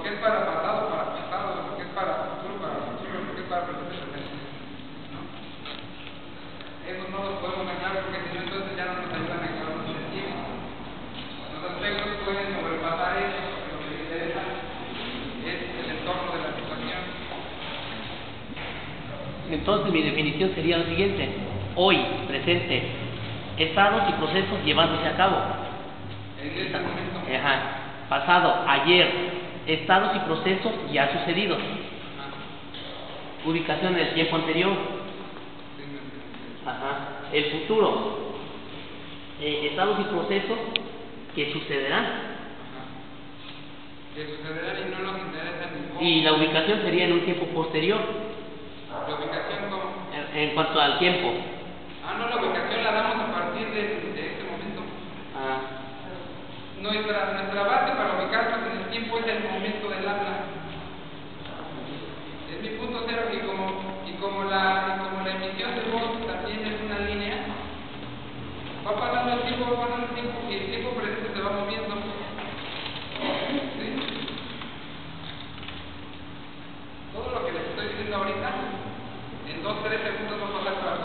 que es para pasado, lo que es para futuro, lo que es para presente, ¿no? Eso no lo podemos aclarar porque si no, entonces ya no nos ayudan a aclararnos el tiempo. Los aspectos pueden sobrepasar eso, porque lo que me interesa es el entorno de la situación. Entonces mi definición sería lo siguiente: hoy, presente, estados y procesos llevándose a cabo. En este momento. Ajá. Pasado, ayer, estados y procesos ya sucedidos. Ubicación en el tiempo anterior. Ajá. El futuro, estados y procesos que sucederán. Que sucederán y no nos interesan ni cómo. Y la ubicación sería en un tiempo posterior. ¿La ubicación cómo? En cuanto al tiempo. No, la ubicación la damos a partir de este momento. Nuestra base para ubicarnos en el tiempo es el momento del habla. Es mi punto cero y como la emisión de voz también es una línea, va pasando el tiempo y el tiempo presente se va moviendo. ¿Sí? Todo lo que les estoy diciendo ahorita, en 2-3 segundos va a pasar para